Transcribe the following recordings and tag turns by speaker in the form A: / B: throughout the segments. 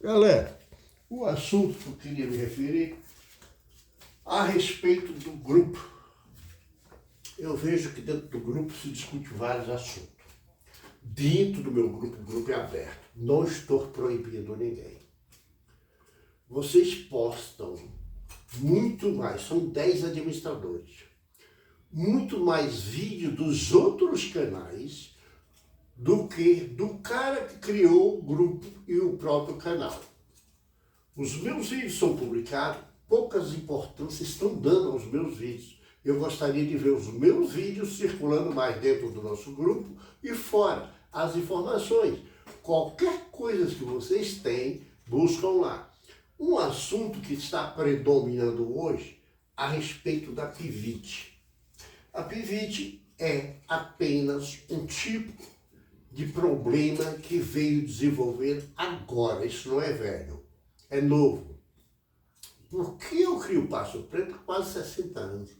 A: Galera, o assunto que eu queria me referir a respeito do grupo. Eu vejo que dentro do grupo se discute vários assuntos. Dentro do meu grupo, o grupo é aberto. Não estou proibindo ninguém. Vocês postam muito mais, são 10 administradores, muito mais vídeo dos outros canais do que do cara que criou o grupo e o próprio canal. Os meus vídeos são publicados, poucas importâncias estão dando aos meus vídeos. Eu gostaria de ver os meus vídeos circulando mais dentro do nosso grupo e fora. As informações, qualquer coisa que vocês têm, buscam lá. Um assunto que está predominando hoje a respeito da pivite. A pivite é apenas um tipo de problema que veio desenvolver agora. Isso não é velho, é novo. Por que eu crio pássaro preto há quase 60 anos?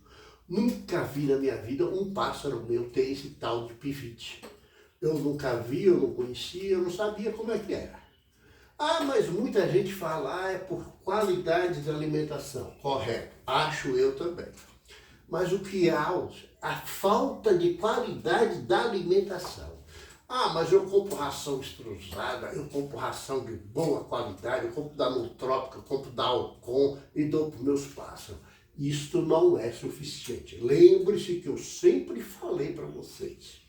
A: Nunca vi na minha vida um pássaro meu ter esse tal de pivite. Eu nunca vi, eu não conhecia, eu não sabia como é que era. Ah, mas muita gente fala, é por qualidade de alimentação. Correto, acho eu também. Mas o que há? A falta de qualidade da alimentação. Ah, mas eu compro ração extrusada, eu compro ração de boa qualidade, eu compro da Nutrópica, eu compro da Alcon e dou para os meus pássaros. Isto não é suficiente. Lembre-se que eu sempre falei para vocês.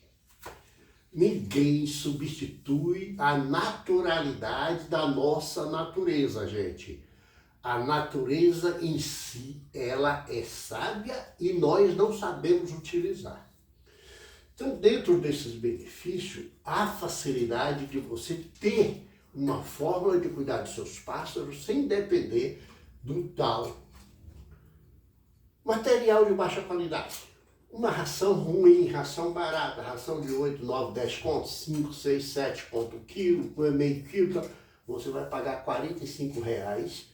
A: Ninguém substitui a naturalidade da nossa natureza, gente. A natureza em si, ela é sábia e nós não sabemos utilizar. Então, dentro desses benefícios, há facilidade de você ter uma fórmula de cuidar dos seus pássaros sem depender do tal material de baixa qualidade. Uma ração ruim, ração barata, ração de 8, 9, 10 contos, 5, 6, 7 contos o quilo, meio quilo, você vai pagar R$45,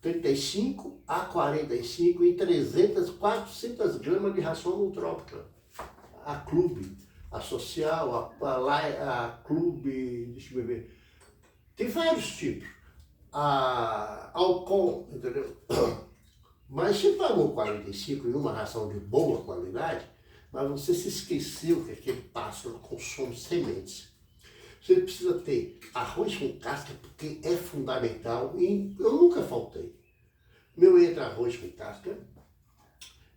A: 35 a 45 em 300, 400 gramas de ração nutrópica. A Clube, a Social, a Clube, deixa eu ver, tem vários tipos. A Alcon, entendeu? Mas você pagou 45 em uma ração de boa qualidade, mas você se esqueceu que aquele pássaro consome sementes. Você precisa ter arroz com casca, porque é fundamental, e eu nunca faltei. Meu entra arroz com casca,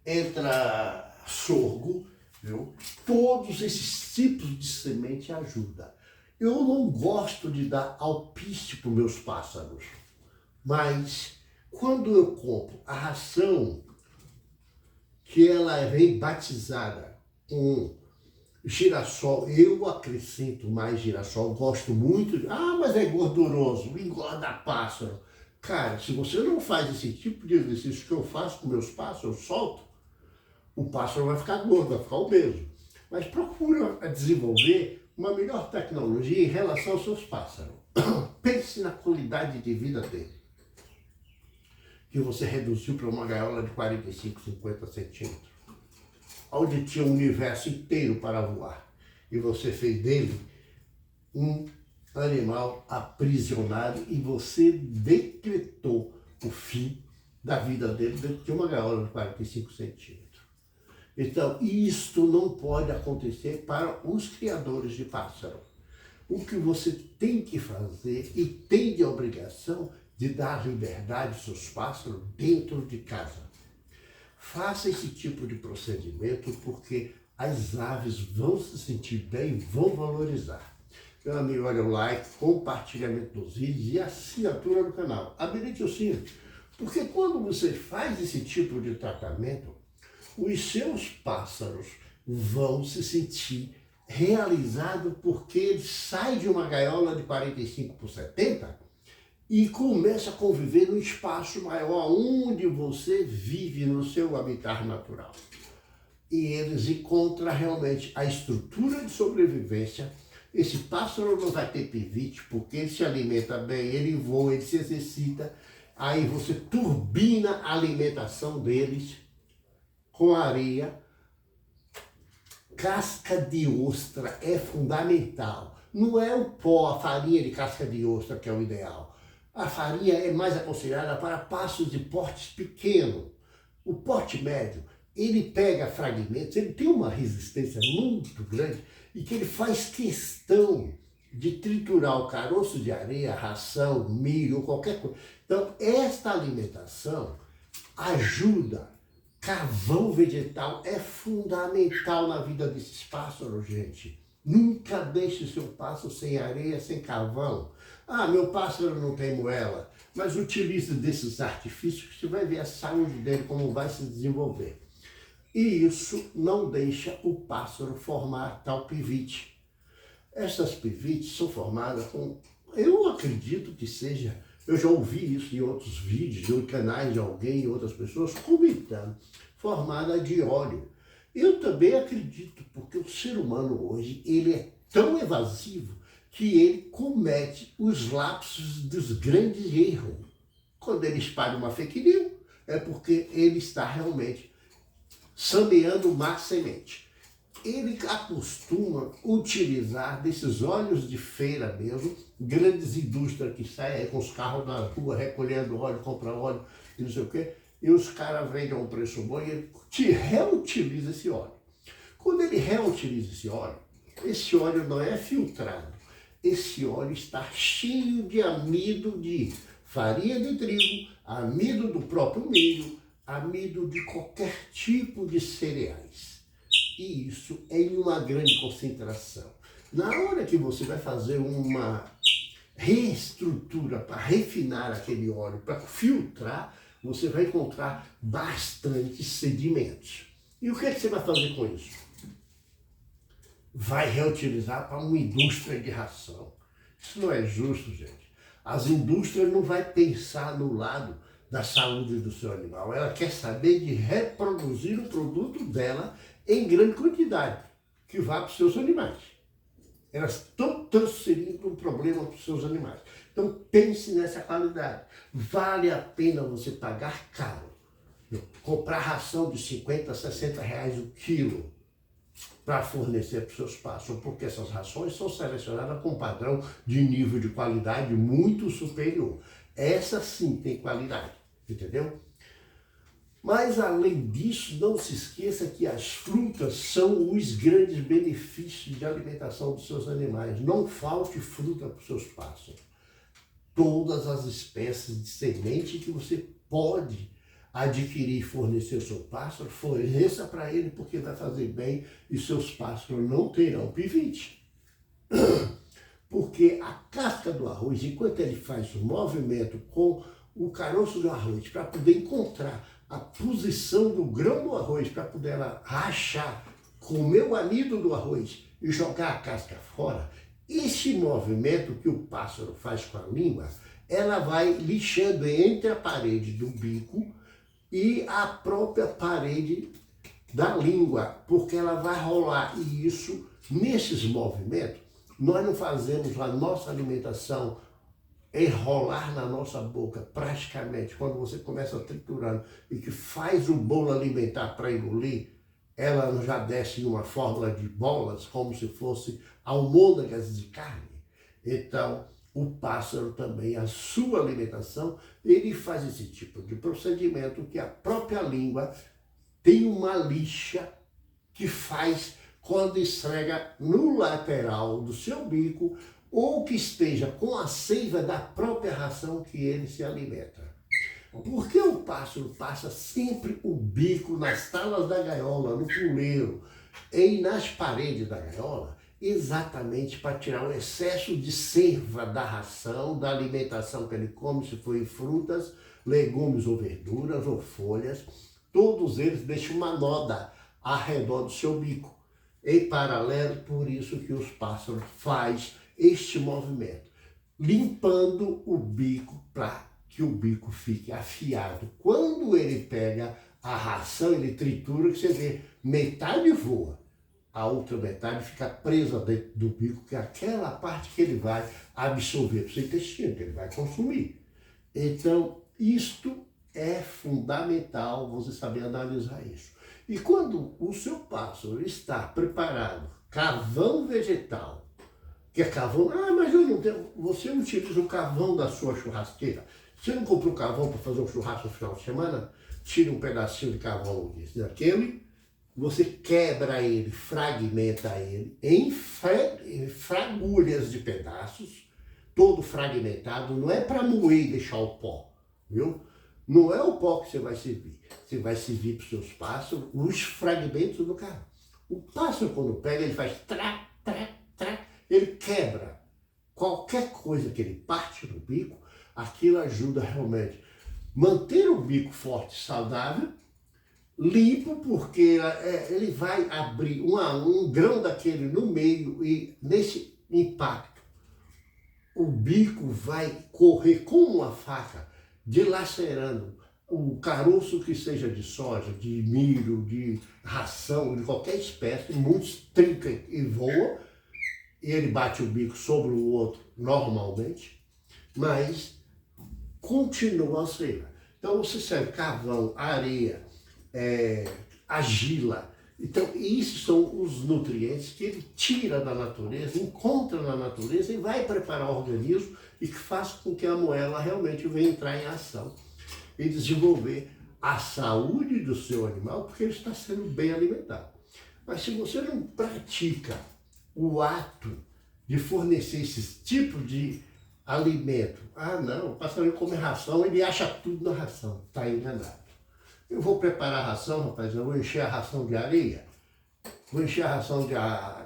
A: entra sorgo, viu? Todos esses tipos de semente ajudam. Eu não gosto de dar alpiste para os meus pássaros, mas quando eu compro a ração, que ela vem batizada com girassol, eu acrescento mais girassol, gosto muito de... Ah, mas é gorduroso, engorda pássaro. Cara, se você não faz esse tipo de exercício que eu faço com meus pássaros, eu solto, o pássaro vai ficar gordo, vai ficar obeso. Mas procura desenvolver uma melhor tecnologia em relação aos seus pássaros. Pense na qualidade de vida dele, que você reduziu para uma gaiola de 45, 50 centímetros, onde tinha um universo inteiro para voar. E você fez dele um animal aprisionado e você decretou o fim da vida dele dentro de uma gaiola de 45 centímetros. Então, isto não pode acontecer para os criadores de pássaro. O que você tem que fazer e tem de obrigação de dar liberdade aos seus pássaros dentro de casa. Faça esse tipo de procedimento porque as aves vão se sentir bem, vão valorizar. Meu amigo, olha o like, compartilhamento dos vídeos e assinatura do canal. Habilite o sino, porque quando você faz esse tipo de tratamento, os seus pássaros vão se sentir realizados porque eles saem de uma gaiola de 45 por 70 e começa a conviver num espaço maior onde você vive no seu habitat natural. E eles encontram realmente a estrutura de sobrevivência. Esse pássaro não vai ter pivite porque ele se alimenta bem, ele voa, ele se exercita. Aí você turbina a alimentação deles com areia. Casca de ostra é fundamental. Não é o pó, a farinha de casca de ostra que é o ideal. A farinha é mais aconselhada para pássaros de porte pequeno. O porte médio, ele pega fragmentos, ele tem uma resistência muito grande e que ele faz questão de triturar o caroço de areia, ração, milho, qualquer coisa. Então, esta alimentação ajuda. Carvão vegetal é fundamental na vida desses pássaros, gente. Nunca deixe seu pássaro sem areia, sem carvão. Ah, meu pássaro não tem moela. Mas utilize desses artifícios que você vai ver a saúde dele, como vai se desenvolver. E isso não deixa o pássaro formar tal pivite. Essas pivites são formadas com, eu acredito que seja, eu já ouvi isso em outros vídeos, em canais de alguém, e outras pessoas, comentando, formada de óleo. Eu também acredito, porque o ser humano hoje, ele é tão evasivo que ele comete os lapsos dos grandes erros. Quando ele espalha uma fake news, é porque ele está realmente semeando má semente. Ele acostuma utilizar desses óleos de feira mesmo, grandes indústrias que saem aí com os carros na rua recolhendo óleo, compram óleo e não sei o quê, e os caras vendem a um preço bom e ele reutiliza esse óleo. Quando ele reutiliza esse óleo não é filtrado. Esse óleo está cheio de amido de farinha de trigo, amido do próprio milho, amido de qualquer tipo de cereais. E isso é em uma grande concentração. Na hora que você vai fazer uma reestrutura para refinar aquele óleo, para filtrar, você vai encontrar bastante sedimentos. E o que é que você vai fazer com isso? Vai reutilizar para uma indústria de ração. Isso não é justo, gente. As indústrias não vão pensar no lado da saúde do seu animal. Ela quer saber de reproduzir o produto dela em grande quantidade, que vá para os seus animais. Elas estão transferindo um problema para os seus animais. Então pense nessa qualidade. Vale a pena você pagar caro, comprar ração de 50, 60 reais o quilo para fornecer para os seus pássaros, porque essas rações são selecionadas com um padrão de nível de qualidade muito superior. Essa sim tem qualidade, entendeu? Mas além disso, não se esqueça que as frutas são os grandes benefícios de alimentação dos seus animais. Não falte fruta para os seus pássaros. Todas as espécies de semente que você pode adquirir e fornecer ao seu pássaro, forneça para ele, porque vai fazer bem e seus pássaros não terão pivite. Porque a casca do arroz, enquanto ele faz o movimento com o caroço do arroz, para poder encontrar a posição do grão do arroz, para poder ela rachar, comer o amido do arroz e jogar a casca fora, esse movimento que o pássaro faz com a língua, ela vai lixando entre a parede do bico e a própria parede da língua, porque ela vai rolar. E isso, nesses movimentos, nós não fazemos a nossa alimentação enrolar na nossa boca, praticamente, quando você começa triturando e que faz o bolo alimentar para engolir, ela já desce em uma fórmula de bolas, como se fosse almôndegas de carne. Então, o pássaro também, a sua alimentação, ele faz esse tipo de procedimento que a própria língua tem uma lixa que faz quando esfrega no lateral do seu bico ou que esteja com a seiva da própria ração que ele se alimenta. Por que o pássaro passa sempre o bico nas talas da gaiola, no puleiro e nas paredes da gaiola? Exatamente para tirar o excesso de seiva da ração, da alimentação que ele come, se for em frutas, legumes ou verduras ou folhas. Todos eles deixam uma noda ao redor do seu bico. Em paralelo, por isso que os pássaros fazem este movimento, limpando o bico para que o bico fique afiado. Quando ele pega a ração, ele tritura, que você vê, metade voa, a outra metade fica presa dentro do bico, que é aquela parte que ele vai absorver para o seu intestino, que ele vai consumir. Então, isto é fundamental você saber analisar isso. E quando o seu pássaro está preparado, carvão vegetal, Quer carvão? Ah, mas eu não tenho. Você utiliza o carvão da sua churrasqueira. Você não comprou carvão para fazer um churrasco no final de semana? Tira um pedacinho de carvão daquele, você quebra ele, fragmenta ele em fragulhas de pedaços, todo fragmentado, não é para moer e deixar o pó, viu? Não é o pó que você vai servir. Você vai servir para os seus pássaros os fragmentos do carvão. O pássaro, quando pega, ele faz trá, trá, trá, ele quebra. Qualquer coisa que ele parte no bico, aquilo ajuda realmente manter o bico forte, saudável, limpo, porque ele vai abrir um grão daquele no meio e nesse impacto o bico vai correr como uma faca, dilacerando o caroço que seja de soja, de milho, de ração, de qualquer espécie, muitos trinca e voa, e ele bate o bico sobre o outro normalmente, mas continua a ser. Então você serve carvão, areia, argila. Então, isso são os nutrientes que ele tira da natureza, encontra na natureza e vai preparar o organismo e que faz com que a moela realmente venha entrar em ação e desenvolver a saúde do seu animal, porque ele está sendo bem alimentado. Mas se você não pratica o ato de fornecer esses tipos de alimento, não, o passarinho come ração, ele acha tudo na ração, está enganado. Eu vou preparar a ração, rapaz, eu vou encher a ração de areia, vou encher a ração de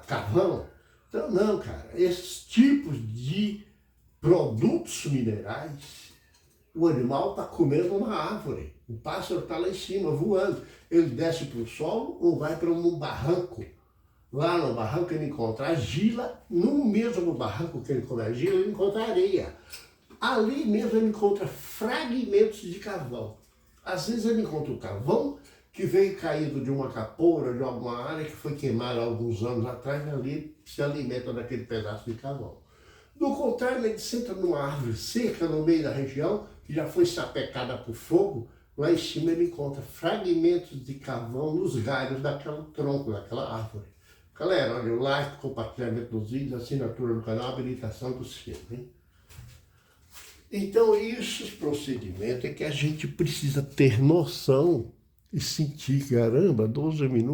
A: carvão. Então, não, cara, esses tipos de produtos minerais, o animal está comendo uma árvore, o pássaro está lá em cima, voando. Ele desce para o solo ou vai para um barranco. Lá no barranco ele encontra argila, no mesmo barranco que ele come argila, ele encontra areia. Ali mesmo ele encontra fragmentos de carvão. Às vezes ele encontra o carvão que veio caído de uma capoura, de alguma área que foi queimada há alguns anos atrás, e ali se alimenta daquele pedaço de carvão. Do contrário, ele senta numa árvore seca no meio da região, que já foi sapecada por fogo, lá em cima ele encontra fragmentos de carvão nos galhos daquele tronco, daquela árvore. Galera, olha, o like, compartilhamento dos vídeos, assinatura do canal, habilitação do sino, hein? Então, esses procedimentos é que a gente precisa ter noção e sentir, caramba, 12 minutos.